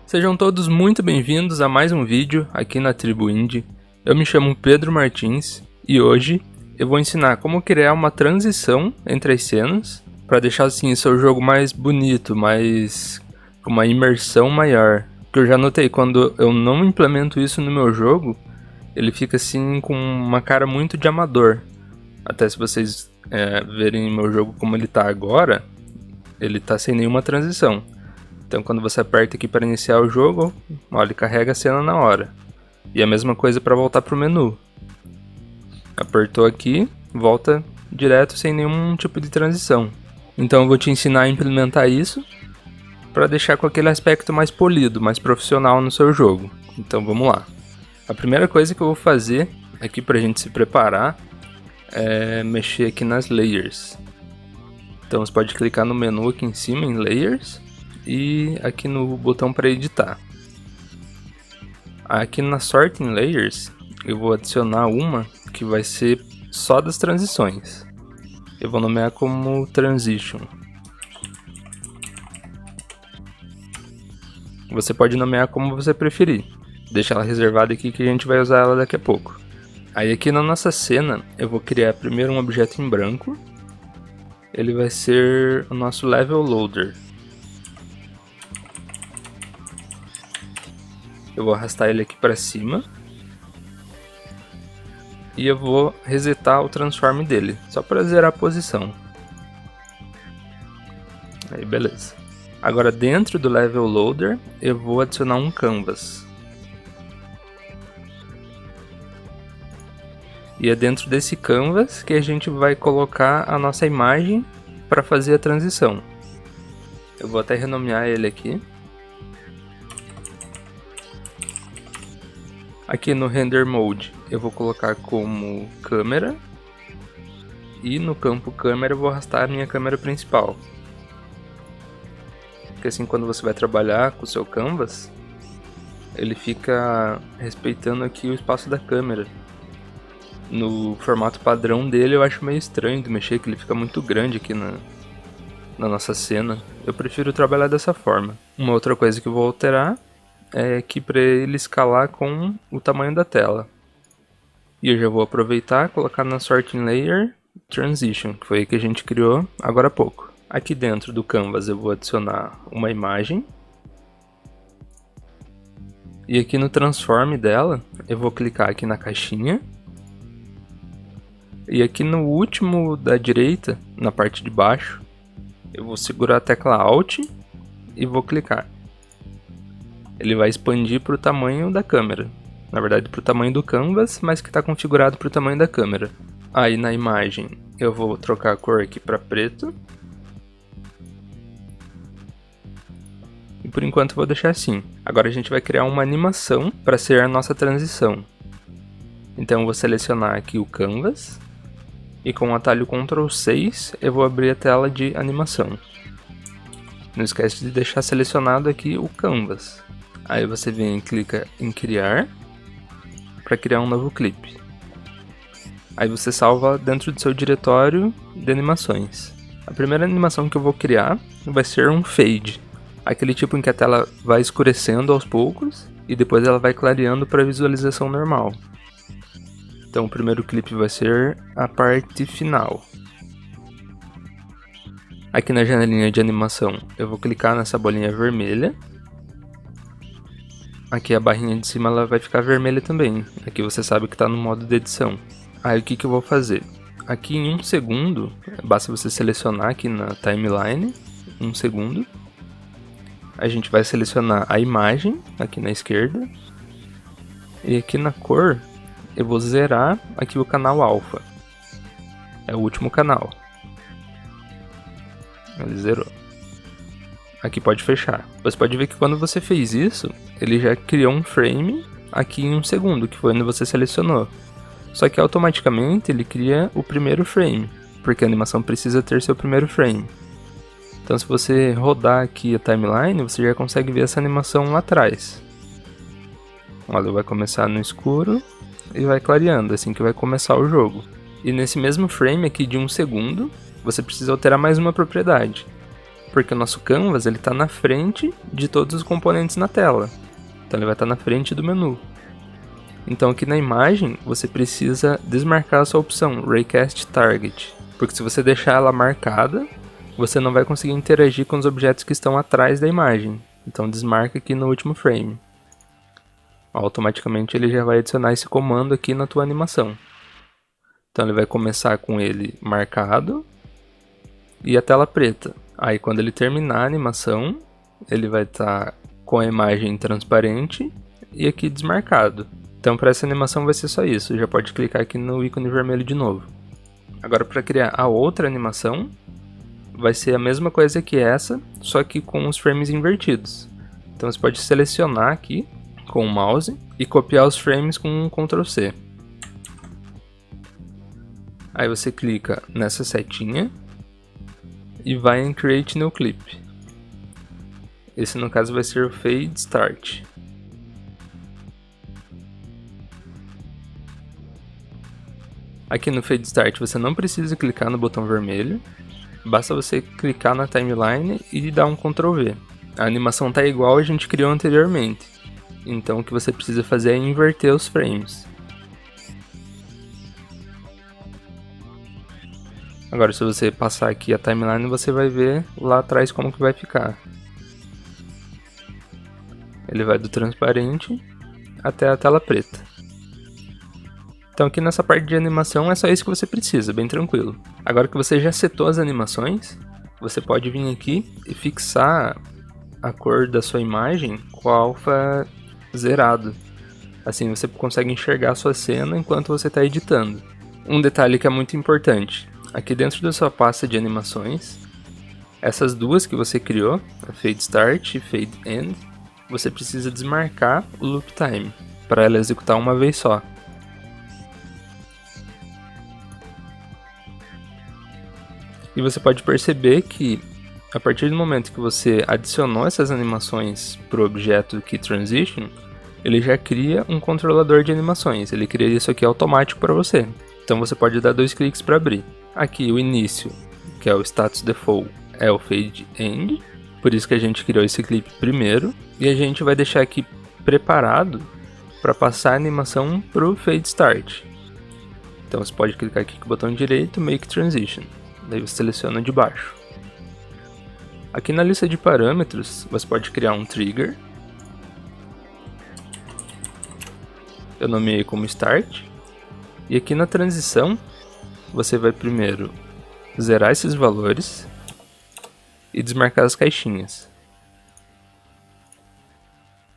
Sejam todos muito bem-vindos a mais um vídeo aqui na Tribo Indie. Eu me chamo Pedro Martins e hoje eu vou ensinar como criar uma transição entre as cenas para deixar assim o seu jogo mais bonito, com uma imersão maior. Porque eu já notei, quando eu não implemento isso no meu jogo, ele fica assim com uma cara muito de amador. Até se vocês verem meu jogo como ele tá agora, ele tá sem nenhuma transição. Então quando você aperta aqui para iniciar o jogo, olha, ele carrega a cena na hora. E a mesma coisa para voltar para o menu. Apertou aqui, volta direto sem nenhum tipo de transição. Então eu vou te ensinar a implementar isso para deixar com aquele aspecto mais polido, mais profissional no seu jogo. Então vamos lá. A primeira coisa que eu vou fazer aqui para a gente se preparar é mexer aqui nas layers. Então você pode clicar no menu aqui em cima em layers e aqui no botão para editar. Aqui na Sorting Layers eu vou adicionar uma que vai ser só das transições. Eu vou nomear como Transition. Você pode nomear como você preferir. Deixa ela reservada aqui que a gente vai usar ela daqui a pouco. Aí aqui na nossa cena eu vou criar primeiro um objeto em branco. Ele vai ser o nosso Level Loader. Eu vou arrastar ele aqui para cima. E eu vou resetar o transform dele, só para zerar a posição. Aí beleza. Agora dentro do Level Loader eu vou adicionar um Canvas. E é dentro desse Canvas que a gente vai colocar a nossa imagem para fazer a transição. Eu vou até renomear ele aqui. Aqui no Render Mode eu vou colocar como câmera. E no campo câmera eu vou arrastar a minha câmera principal. Porque assim quando você vai trabalhar com o seu Canvas, ele fica respeitando aqui o espaço da câmera. No formato padrão dele eu acho meio estranho de mexer, que ele fica muito grande aqui na nossa cena. Eu prefiro trabalhar dessa forma. Uma outra coisa que eu vou alterar é aqui para ele escalar com o tamanho da tela. E eu já vou aproveitar e colocar na Sorting Layer Transition, que foi aí que a gente criou agora há pouco. Aqui dentro do Canvas eu vou adicionar uma imagem. E aqui no Transform dela eu vou clicar aqui na caixinha. E aqui no último da direita, na parte de baixo, eu vou segurar a tecla Alt e vou clicar. Ele vai expandir para o tamanho da câmera. Na verdade para o tamanho do Canvas, mas que está configurado para o tamanho da câmera. Aí na imagem eu vou trocar a cor aqui para preto. E por enquanto eu vou deixar assim. Agora a gente vai criar uma animação para ser a nossa transição. Então eu vou selecionar aqui o Canvas. E com o atalho Ctrl 6 eu vou abrir a tela de animação. Não esquece de deixar selecionado aqui o Canvas. Aí você vem e clica em criar para criar um novo clipe. Aí você salva dentro do seu diretório de animações. A primeira animação que eu vou criar vai ser um fade. Aquele tipo em que a tela vai escurecendo aos poucos e depois ela vai clareando para visualização normal. Então o primeiro clipe vai ser a parte final. Aqui na janelinha de animação eu vou clicar nessa bolinha vermelha. Aqui a barrinha de cima ela vai ficar vermelha também. Aqui você sabe que está no modo de edição. Aí o que eu vou fazer? Aqui em 1 segundo, basta você selecionar aqui na timeline, 1 segundo. A gente vai selecionar a imagem aqui na esquerda. E aqui na cor eu vou zerar aqui o canal alfa. É o último canal. Ele zerou. Aqui pode fechar. Você pode ver que quando você fez isso, ele já criou um frame aqui em 1 segundo, que foi onde você selecionou. Só que automaticamente ele cria o primeiro frame, porque a animação precisa ter seu primeiro frame. Então se você rodar aqui a timeline, você já consegue ver essa animação lá atrás. Olha, vai começar no escuro e vai clareando, assim que vai começar o jogo. E nesse mesmo frame aqui de 1 segundo, você precisa alterar mais uma propriedade. Porque o nosso canvas ele está na frente de todos os componentes na tela. Então ele vai estar na frente do menu. Então aqui na imagem você precisa desmarcar a sua opção Raycast Target, porque se você deixar ela marcada, você não vai conseguir interagir com os objetos que estão atrás da imagem. Então desmarca aqui no último frame. Automaticamente ele já vai adicionar esse comando aqui na tua animação. Então ele vai começar com ele marcado e a tela preta. Aí quando ele terminar a animação, ele vai estar com a imagem transparente e aqui desmarcado. Então para essa animação vai ser só isso, já pode clicar aqui no ícone vermelho de novo. Agora para criar a outra animação, vai ser a mesma coisa que essa, só que com os frames invertidos. Então você pode selecionar aqui com o mouse e copiar os frames com um Ctrl C. Aí você clica nessa setinha e vai em Create New Clip. Esse no caso vai ser o Fade Start. Aqui no Fade Start você não precisa clicar no botão vermelho, basta você clicar na timeline e dar um Ctrl V. A animação está igual a gente criou anteriormente, então o que você precisa fazer é inverter os frames. Agora se você passar aqui a timeline você vai ver lá atrás como que vai ficar. Ele vai do transparente até a tela preta. Então aqui nessa parte de animação é só isso que você precisa, bem tranquilo. Agora que você já setou as animações, você pode vir aqui e fixar a cor da sua imagem com alfa zerado. Assim você consegue enxergar a sua cena enquanto você está editando. Um detalhe que é muito importante, aqui dentro da sua pasta de animações, essas duas que você criou, a Fade Start e Fade End, você precisa desmarcar o Loop Time, para ela executar uma vez só. E você pode perceber que, a partir do momento que você adicionou essas animações para o objeto Key Transition, ele já cria um controlador de animações, ele cria isso aqui automático para você. Então você pode dar 2 cliques para abrir. Aqui o início, que é o Status Default, é o Fade End, por isso que a gente criou esse clipe primeiro, e a gente vai deixar aqui preparado para passar a animação para o Fade Start. Então você pode clicar aqui com o botão direito, Make Transition. Daí você seleciona de baixo. Aqui na lista de parâmetros, você pode criar um trigger. Eu nomeei como Start. E aqui na transição, você vai primeiro zerar esses valores e desmarcar as caixinhas.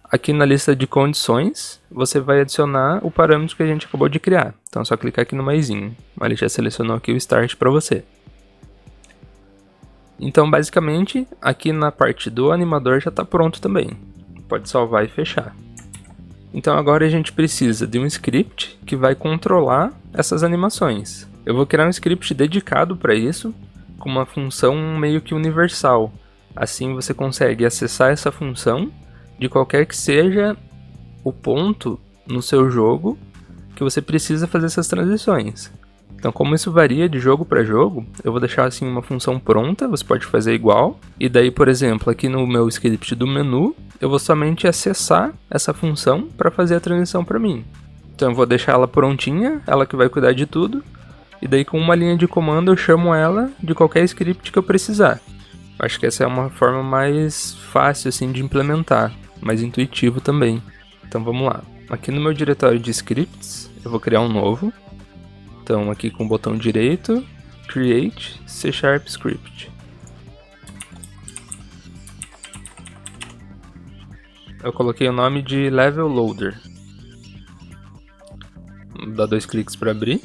Aqui na lista de condições, você vai adicionar o parâmetro que a gente acabou de criar. Então é só clicar aqui no maisinho. Ele já selecionou aqui o Start para você. Então basicamente, aqui na parte do animador já está pronto também. Pode salvar e fechar. Então agora a gente precisa de um script que vai controlar essas animações. Eu vou criar um script dedicado para isso, com uma função meio que universal. Assim você consegue acessar essa função de qualquer que seja o ponto no seu jogo que você precisa fazer essas transições. Então, como isso varia de jogo para jogo, eu vou deixar assim uma função pronta, você pode fazer igual. E daí, por exemplo, aqui no meu script do menu, eu vou somente acessar essa função para fazer a transição para mim. Então eu vou deixar ela prontinha, ela que vai cuidar de tudo. E daí com uma linha de comando eu chamo ela de qualquer script que eu precisar. Acho que essa é uma forma mais fácil assim de implementar, mais intuitivo também. Então vamos lá. Aqui no meu diretório de scripts, eu vou criar um novo. Então aqui com o botão direito, Create C# Script. Eu coloquei o nome de Level Loader. Dá 2 cliques para abrir.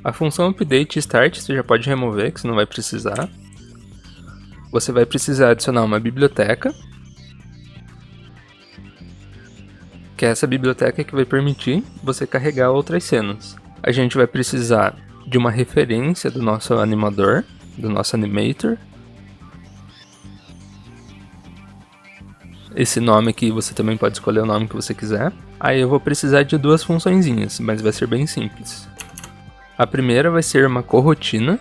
A função Update Start você já pode remover, que você não vai precisar. Você vai precisar adicionar uma biblioteca, que é essa biblioteca que vai permitir você carregar outras cenas. A gente vai precisar de uma referência do nosso animador, do nosso animator. Esse nome aqui você também pode escolher o nome que você quiser. Aí eu vou precisar de 2 funçõezinhas, mas vai ser bem simples. A primeira vai ser uma corrotina.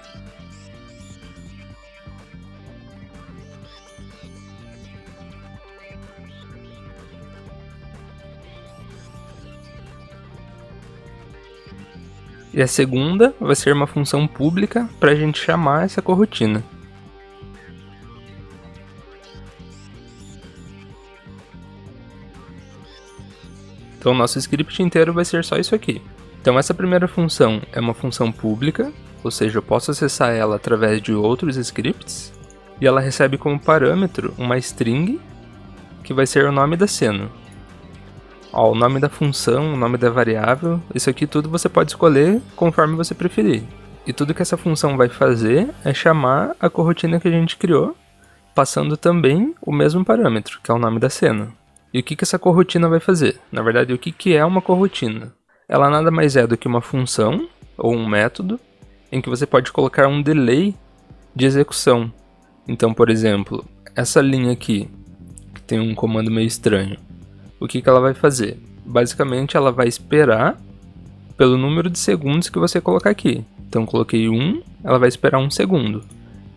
E a segunda vai ser uma função pública para a gente chamar essa corotina. Então o nosso script inteiro vai ser só isso aqui. Então essa primeira função é uma função pública, ou seja, eu posso acessar ela através de outros scripts, e ela recebe como parâmetro uma string, que vai ser o nome da cena. Ó, o nome da função, o nome da variável, isso aqui tudo você pode escolher conforme você preferir. E tudo que essa função vai fazer é chamar a corotina que a gente criou, passando também o mesmo parâmetro, que é o nome da cena. E o que essa corotina vai fazer? Na verdade, o que é uma corotina? Ela nada mais é do que uma função, ou um método, em que você pode colocar um delay de execução. Então, por exemplo, essa linha aqui, que tem um comando meio estranho, o que ela vai fazer? Basicamente, ela vai esperar pelo número de segundos que você colocar aqui. Então, coloquei 1, ela vai esperar 1 segundo.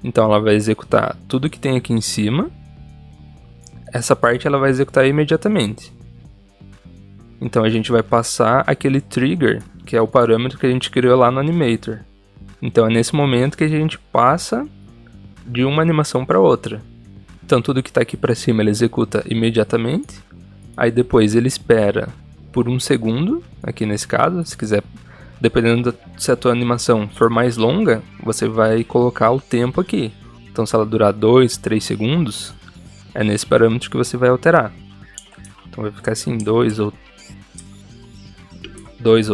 Então, ela vai executar tudo que tem aqui em cima. Essa parte ela vai executar imediatamente. Então, a gente vai passar aquele trigger, que é o parâmetro que a gente criou lá no Animator. Então, é nesse momento que a gente passa de uma animação para outra. Então, tudo que está aqui para cima ele executa imediatamente. Aí depois ele espera por 1 segundo, aqui nesse caso, se quiser, dependendo se a tua animação for mais longa, você vai colocar o tempo aqui. Então se ela durar 2, 3 segundos, é nesse parâmetro que você vai alterar. Então vai ficar assim, 2 ou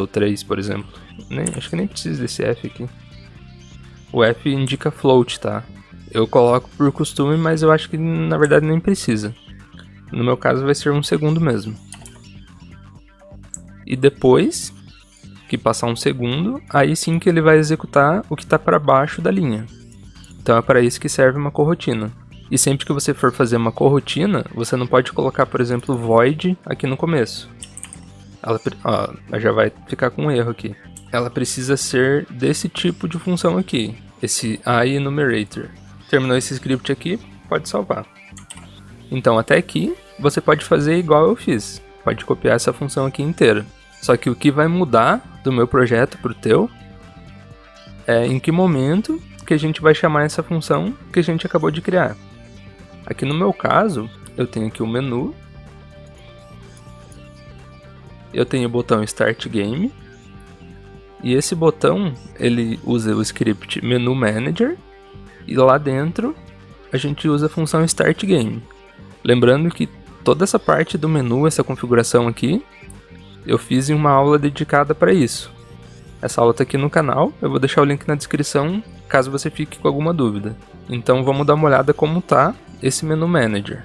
3, por exemplo. Acho que nem precisa desse F aqui. O F indica float, tá? Eu coloco por costume, mas eu acho que na verdade nem precisa. No meu caso vai ser 1 segundo mesmo. E depois que passar 1 segundo, aí sim que ele vai executar o que está para baixo da linha. Então é para isso que serve uma corotina. E sempre que você for fazer uma corotina, você não pode colocar, por exemplo, void aqui no começo. Ela já vai ficar com um erro aqui. Ela precisa ser desse tipo de função aqui, esse iEnumerator. Terminou esse script aqui, pode salvar. Então até aqui você pode fazer igual eu fiz, pode copiar essa função aqui inteira. Só que o que vai mudar do meu projeto para o teu é em que momento que a gente vai chamar essa função que a gente acabou de criar. Aqui no meu caso, eu tenho aqui o menu, eu tenho o botão Start Game, e esse botão ele usa o script Menu Manager, e lá dentro a gente usa a função Start Game. Lembrando que toda essa parte do menu, essa configuração aqui, eu fiz em uma aula dedicada para isso. Essa aula está aqui no canal, eu vou deixar o link na descrição caso você fique com alguma dúvida. Então vamos dar uma olhada como está esse menu manager.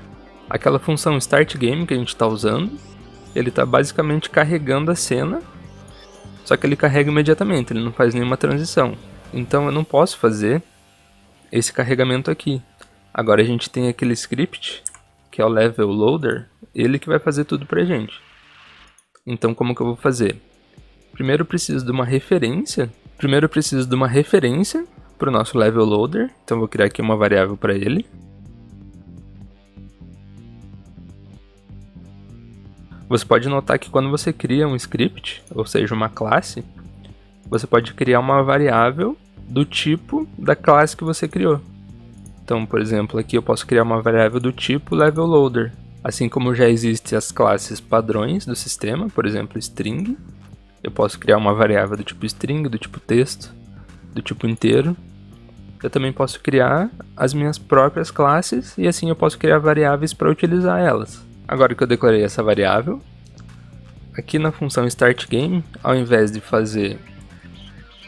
Aquela função Start Game que a gente está usando, ele está basicamente carregando a cena, só que ele carrega imediatamente, ele não faz nenhuma transição. Então eu não posso fazer esse carregamento aqui. Agora a gente tem aquele script, que é o Level Loader, ele que vai fazer tudo pra gente. Então como que eu vou fazer? Primeiro eu preciso de uma referência para o nosso Level Loader, então eu vou criar aqui uma variável para ele. Você pode notar que quando você cria um script, ou seja, uma classe, você pode criar uma variável do tipo da classe que você criou. Então, por exemplo, aqui eu posso criar uma variável do tipo Level Loader. Assim como já existem as classes padrões do sistema, por exemplo, string, eu posso criar uma variável do tipo string, do tipo texto, do tipo inteiro. Eu também posso criar as minhas próprias classes e assim eu posso criar variáveis para utilizar elas. Agora que eu declarei essa variável, aqui na função StartGame, ao invés de fazer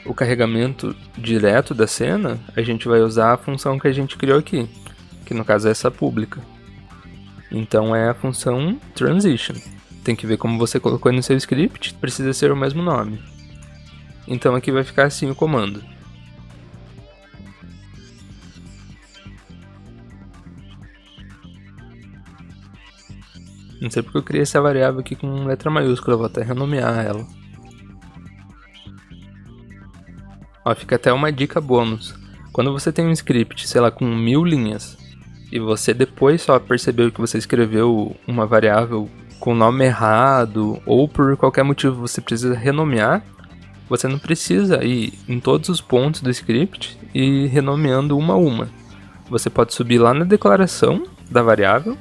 o carregamento direto da cena, a gente vai usar a função que a gente criou aqui, que no caso é essa pública. Então é a função transition. Tem que ver como você colocou no seu script, precisa ser o mesmo nome. Então aqui vai ficar assim o comando. Não sei porque eu criei essa variável aqui com letra maiúscula, eu vou até renomear ela. Ó, fica até uma dica bônus. Quando você tem um script, sei lá, com 1000 linhas, e você depois só percebeu que você escreveu uma variável com nome errado, ou por qualquer motivo você precisa renomear, Você não precisa ir em todos os pontos do script e ir renomeando uma a uma. Você pode subir lá na declaração da variável,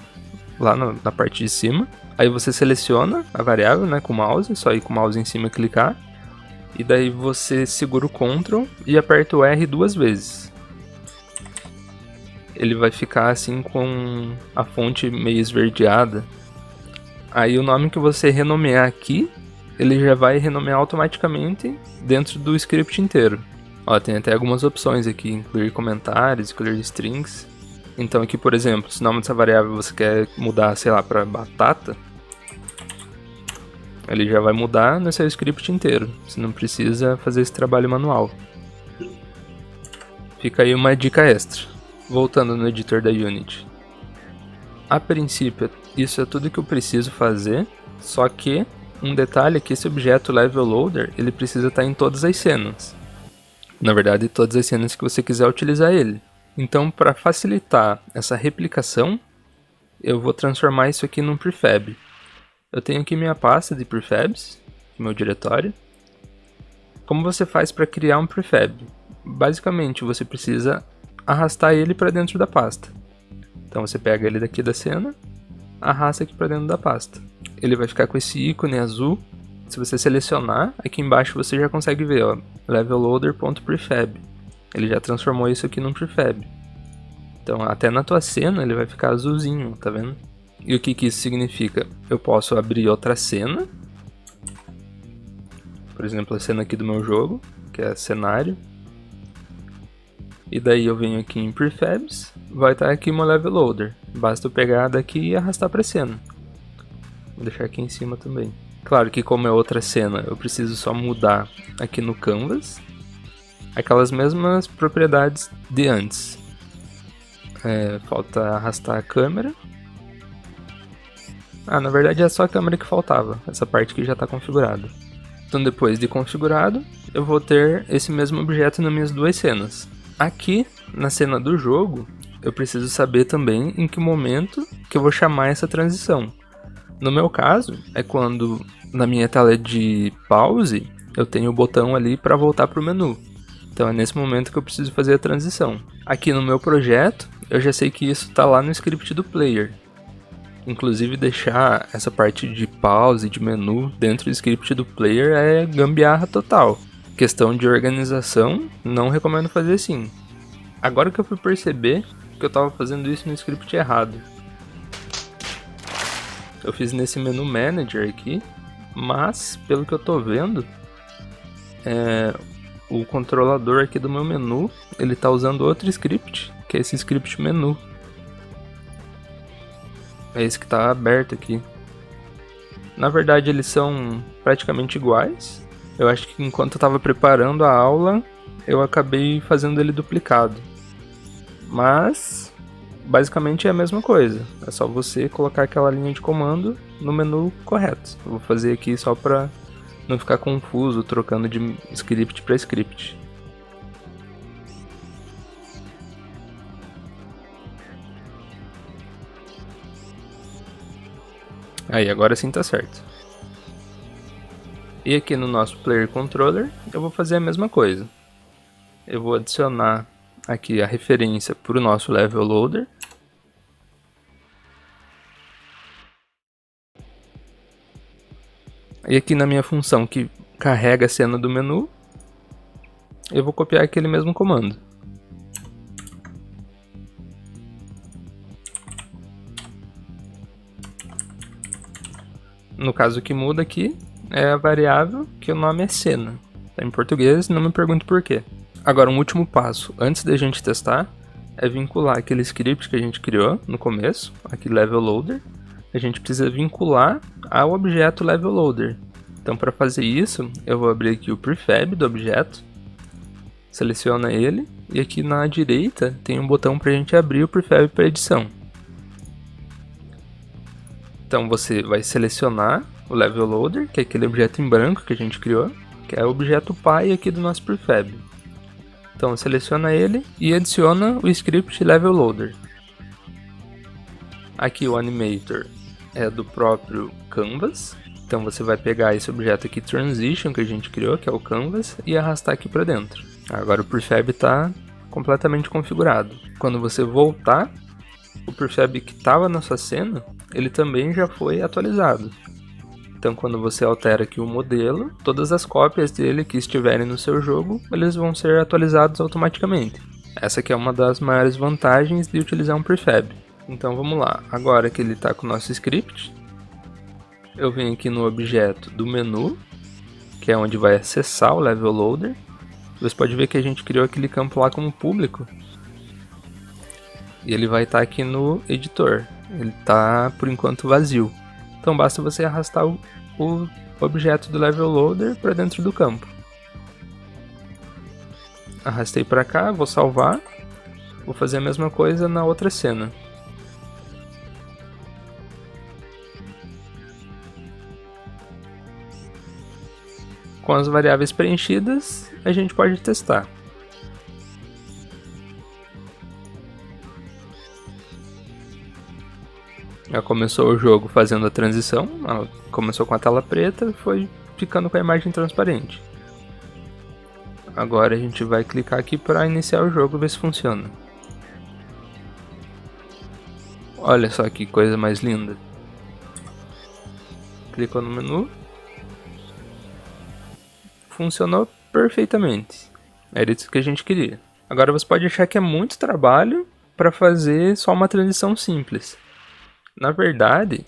lá na parte de cima. Aí você seleciona a variável, né, com o mouse, só ir com o mouse em cima e clicar. E daí você segura o Ctrl e aperta o R 2 vezes. Ele vai ficar assim com a fonte meio esverdeada. Aí o nome que você renomear aqui, ele já vai renomear automaticamente dentro do script inteiro. Ó, tem até algumas opções aqui, incluir comentários, incluir strings. Então aqui, por exemplo, se o nome dessa variável você quer mudar, sei lá, para batata, ele já vai mudar no seu script inteiro. Você não precisa fazer esse trabalho manual. Fica aí uma dica extra. Voltando no editor da Unity. A princípio, isso é tudo que eu preciso fazer, só que um detalhe é que esse objeto Level Loader, ele precisa estar em todas as cenas. Na verdade, todas as cenas que você quiser utilizar ele. Então, para facilitar essa replicação, eu vou transformar isso aqui num prefab. Eu tenho aqui minha pasta de prefabs, meu diretório. Como você faz para criar um prefab? Basicamente, você precisa arrastar ele para dentro da pasta. Então você pega ele daqui da cena, arrasta aqui para dentro da pasta. Ele vai ficar com esse ícone azul. Se você selecionar, aqui embaixo você já consegue ver, ó, levelloader.prefab. Ele já transformou isso aqui num prefab. Então até na tua cena ele vai ficar azulzinho, tá vendo? E o que isso significa? Eu posso abrir outra cena. Por exemplo, a cena aqui do meu jogo, que é cenário. E daí eu venho aqui em Prefabs, vai estar aqui meu Level Loader. Basta eu pegar daqui e arrastar para a cena. Vou deixar aqui em cima também. Claro que como é outra cena, eu preciso só mudar aqui no Canvas aquelas mesmas propriedades de antes. Falta arrastar a câmera. Na verdade é só a câmera que faltava, essa parte aqui já está configurada. Então depois de configurado, eu vou ter esse mesmo objeto nas minhas duas cenas. Aqui, na cena do jogo, eu preciso saber também em que momento que eu vou chamar essa transição. No meu caso, é quando na minha tela de pause, eu tenho o botão ali para voltar para o menu. Então é nesse momento que eu preciso fazer a transição. Aqui no meu projeto, eu já sei que isso está lá no script do player. Inclusive deixar essa parte de pause, de menu, dentro do script do player é gambiarra total. Questão de organização, não recomendo fazer assim. Agora que eu fui perceber que eu estava fazendo isso no script errado. Eu fiz nesse menu manager aqui, mas pelo que eu estou vendo, o controlador aqui do meu menu, ele está usando outro script, que é esse script menu. É esse que está aberto aqui. Na verdade eles são praticamente iguais. Eu acho que enquanto eu estava preparando a aula, eu acabei fazendo ele duplicado. Mas, basicamente é a mesma coisa. É só você colocar aquela linha de comando no menu correto. Eu vou fazer aqui só para não ficar confuso, trocando de script para script. Aí, agora sim tá certo. E aqui no nosso Player Controller, eu vou fazer a mesma coisa. Eu vou adicionar aqui a referência para o nosso Level Loader. E aqui na minha função que carrega a cena do menu, eu vou copiar aquele mesmo comando. No caso, o que muda aqui é a variável que o nome é cena. Tá em português, não me pergunte por quê. Agora, um último passo, antes da gente testar, é vincular aquele script que a gente criou no começo, aqui Level Loader. A gente precisa vincular ao objeto Level Loader. Então, para fazer isso, eu vou abrir aqui o prefab do objeto, seleciona ele, e aqui na direita tem um botão para a gente abrir o prefab para edição. Então você vai selecionar o Level Loader, que é aquele objeto em branco que a gente criou, que é o objeto pai aqui do nosso prefab. Então seleciona ele e adiciona o script Level Loader. Aqui o animator é do próprio Canvas. Então você vai pegar esse objeto aqui, Transition, que a gente criou, que é o Canvas, e arrastar aqui para dentro. Agora o Prefab está completamente configurado. Quando você voltar, o Prefab que estava na sua cena, ele também já foi atualizado. Então quando você altera aqui o modelo, todas as cópias dele que estiverem no seu jogo, eles vão ser atualizados automaticamente. Essa aqui é uma das maiores vantagens de utilizar um Prefab. Então vamos lá, agora que ele está com o nosso script, eu venho aqui no objeto do menu, que é onde vai acessar o Level Loader. Você pode ver que a gente criou aquele campo lá como público. E ele vai estar aqui no editor. Ele está por enquanto vazio. Então basta você arrastar o objeto do Level Loader para dentro do campo. Arrastei para cá, vou salvar. Vou fazer a mesma coisa na outra cena. Com as variáveis preenchidas, a gente pode testar. Já começou o jogo fazendo a transição, ela começou com a tela preta e foi ficando com a imagem transparente. Agora a gente vai clicar aqui para iniciar o jogo e ver se funciona. Olha só que coisa mais linda. Clicou no menu. Funcionou perfeitamente. Era isso que a gente queria. Agora você pode achar que é muito trabalho para fazer só uma transição simples. Na verdade,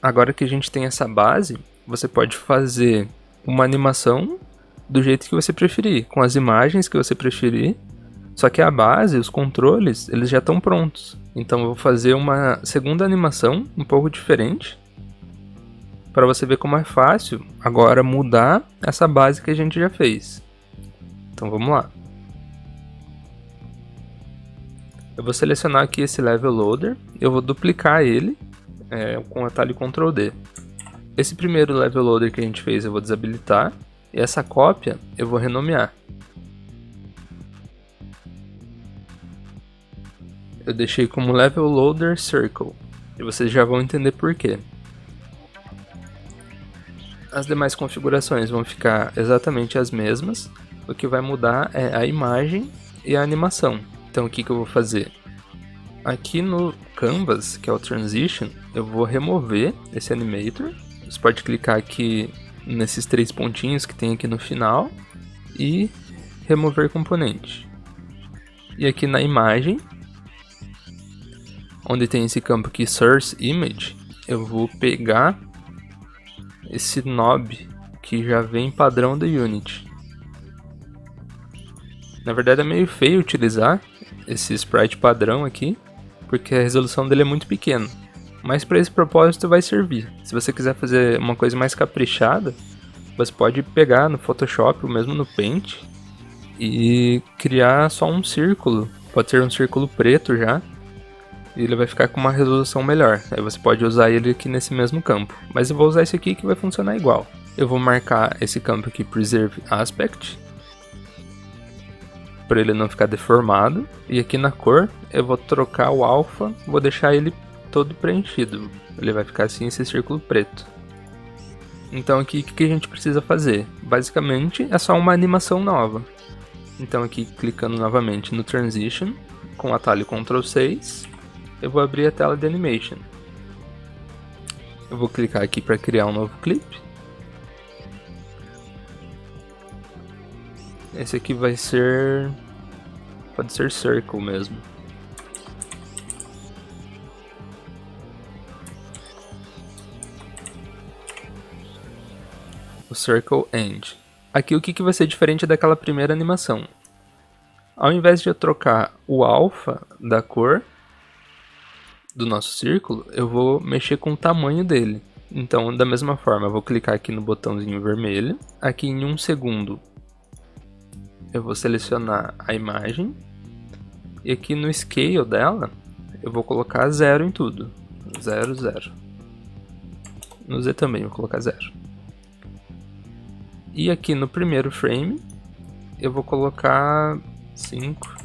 agora que a gente tem essa base, você pode fazer uma animação do jeito que você preferir, com as imagens que você preferir. Só que a base, os controles, eles já estão prontos. Então eu vou fazer uma segunda animação um pouco diferente, para você ver como é fácil agora mudar essa base que a gente já fez. Então vamos lá. Eu vou selecionar aqui esse Level Loader, eu vou duplicar ele com o atalho Ctrl D. Esse primeiro Level Loader que a gente fez eu vou desabilitar, e essa cópia eu vou renomear. Eu deixei como Level Loader Circle, e vocês já vão entender por quê. As demais configurações vão ficar exatamente as mesmas, o que vai mudar é a imagem e a animação. Então o que eu vou fazer? Aqui no Canvas, que é o Transition, eu vou remover esse Animator. Você pode clicar aqui nesses 3 pontinhos que tem aqui no final e remover componente. E aqui na imagem, onde tem esse campo aqui Source Image, eu vou pegar esse knob que já vem padrão da Unity. Na verdade é meio feio utilizar esse sprite padrão aqui, porque a resolução dele é muito pequena, mas para esse propósito vai servir. Se você quiser fazer uma coisa mais caprichada, você pode pegar no Photoshop ou mesmo no Paint e criar só um círculo, pode ser um círculo preto já, e ele vai ficar com uma resolução melhor. Aí você pode usar ele aqui nesse mesmo campo, mas eu vou usar esse aqui que vai funcionar igual. Eu vou marcar esse campo aqui Preserve Aspect, para ele não ficar deformado, e aqui na cor eu vou trocar o alpha, vou deixar ele todo preenchido, ele vai ficar assim esse círculo preto. Então aqui o que a gente precisa fazer? Basicamente é só uma animação nova. Então aqui clicando novamente no Transition, com o atalho Ctrl 6, eu vou abrir a tela de Animation. Eu vou clicar aqui para criar um novo clipe. Esse aqui vai ser... pode ser Circle mesmo. O Circle End. Aqui o que vai ser diferente daquela primeira animação? Ao invés de eu trocar o alpha da cor do nosso círculo, eu vou mexer com o tamanho dele. Então, da mesma forma, eu vou clicar aqui no botãozinho vermelho. Aqui em 1 segundo, eu vou selecionar a imagem. E aqui no scale dela, eu vou colocar 0 em tudo. 0, 0. No Z também eu vou colocar 0. E aqui no primeiro frame, eu vou colocar 5.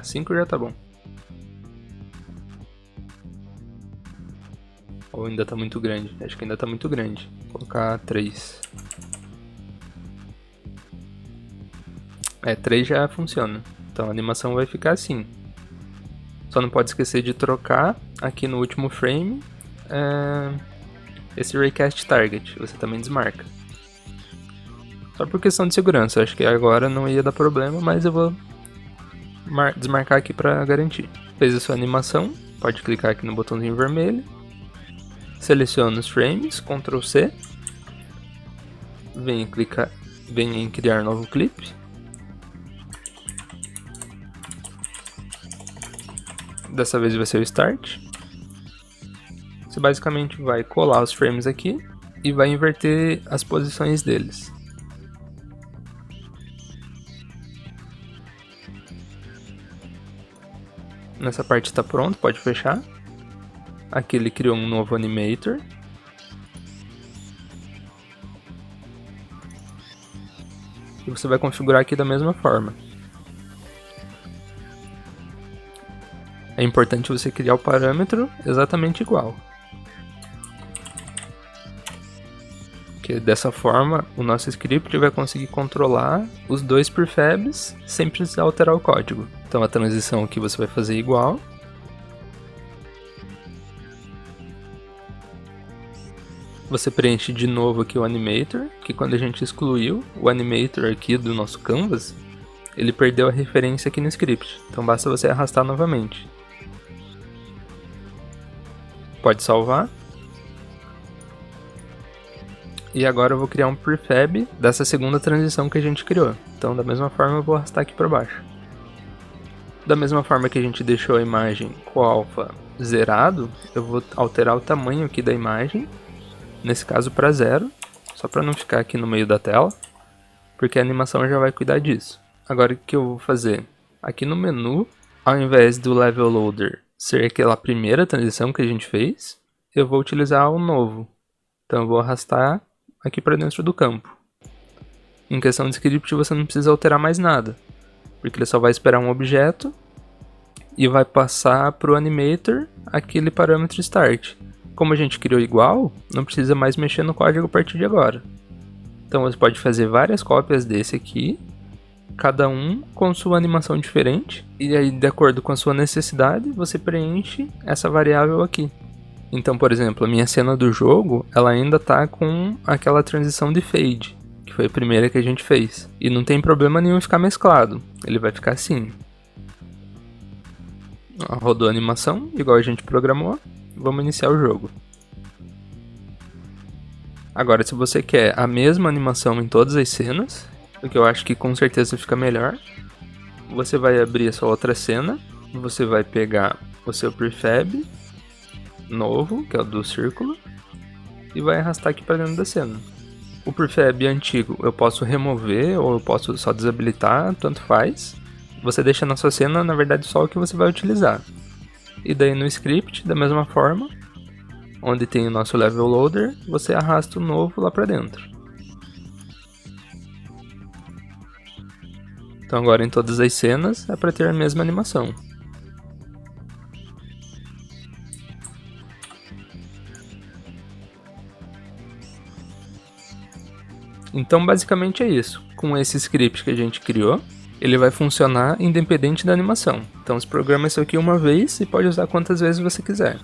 5 já tá bom. Ou ainda tá muito grande? Acho que ainda tá muito grande. Vou colocar 3. 3 já funciona. Então a animação vai ficar assim. Só não pode esquecer de trocar aqui no último frame esse Raycast Target. Você também desmarca. Só por questão de segurança. Acho que agora não ia dar problema, mas eu vou desmarcar aqui para garantir. Fez a sua animação. Pode clicar aqui no botãozinho vermelho. Seleciona os frames, Ctrl C. Vem em criar novo clipe. Dessa vez vai ser o Start. Você basicamente vai colar os frames aqui e vai inverter as posições deles. Nessa parte está pronto, pode fechar. Aqui ele criou um novo animator. E você vai configurar aqui da mesma forma. É importante você criar o parâmetro exatamente igual. Porque dessa forma o nosso script vai conseguir controlar os dois prefabs sem precisar alterar o código. Então a transição aqui você vai fazer igual. Você preenche de novo aqui o animator, que quando a gente excluiu o animator aqui do nosso canvas, ele perdeu a referência aqui no script. Então basta você arrastar novamente. Pode salvar. E agora eu vou criar um prefab dessa segunda transição que a gente criou. Então da mesma forma eu vou arrastar aqui para baixo. Da mesma forma que a gente deixou a imagem com o alpha zerado, eu vou alterar o tamanho aqui da imagem, nesse caso para 0, só para não ficar aqui no meio da tela, porque a animação já vai cuidar disso. Agora o que eu vou fazer? Aqui no menu, ao invés do level loader ser aquela primeira transição que a gente fez, eu vou utilizar o novo. Então eu vou arrastar aqui para dentro do campo. Em questão de script você não precisa alterar mais nada, porque ele só vai esperar um objeto e vai passar para o animator aquele parâmetro start. Como a gente criou igual, não precisa mais mexer no código a partir de agora. Então você pode fazer várias cópias desse aqui, cada um com sua animação diferente, e aí de acordo com a sua necessidade, você preenche essa variável aqui. Então, por exemplo, a minha cena do jogo, ela ainda está com aquela transição de fade, que foi a primeira que a gente fez. E não tem problema nenhum ficar mesclado, ele vai ficar assim. Rodou a animação, igual a gente programou. Vamos iniciar o jogo. Agora, se você quer a mesma animação em todas as cenas, o que eu acho que com certeza fica melhor, você vai abrir a sua outra cena, você vai pegar o seu prefab novo, que é o do círculo, e vai arrastar aqui para dentro da cena. O prefab antigo eu posso remover ou eu posso só desabilitar, tanto faz. Você deixa na sua cena, na verdade, só o que você vai utilizar. E daí no script, da mesma forma, onde tem o nosso level loader, você arrasta o novo lá para dentro. Então agora em todas as cenas é para ter a mesma animação. Então basicamente é isso. Com esse script que a gente criou, ele vai funcionar independente da animação. Então você programa isso aqui uma vez e pode usar quantas vezes você quiser.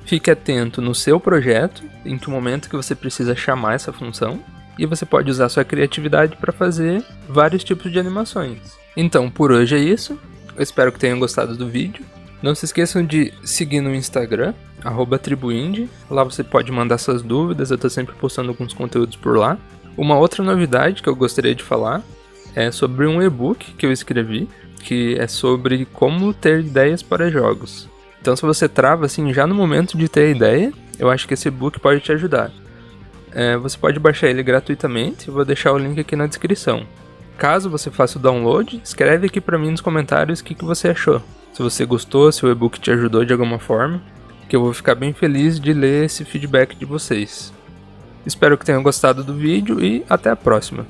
Fique atento no seu projeto, em que momento que você precisa chamar essa função, e você pode usar sua criatividade para fazer vários tipos de animações. Então por hoje é isso, eu espero que tenham gostado do vídeo. Não se esqueçam de seguir no Instagram, @tribuindie, lá você pode mandar suas dúvidas, eu estou sempre postando alguns conteúdos por lá. Uma outra novidade que eu gostaria de falar é sobre um e-book que eu escrevi, que é sobre como ter ideias para jogos. Então se você trava assim já no momento de ter a ideia, eu acho que esse e-book pode te ajudar. Você pode baixar ele gratuitamente, eu vou deixar o link aqui na descrição. Caso você faça o download, escreve aqui para mim nos comentários o que você achou. Se você gostou, se o e-book te ajudou de alguma forma, que eu vou ficar bem feliz de ler esse feedback de vocês. Espero que tenham gostado do vídeo e até a próxima.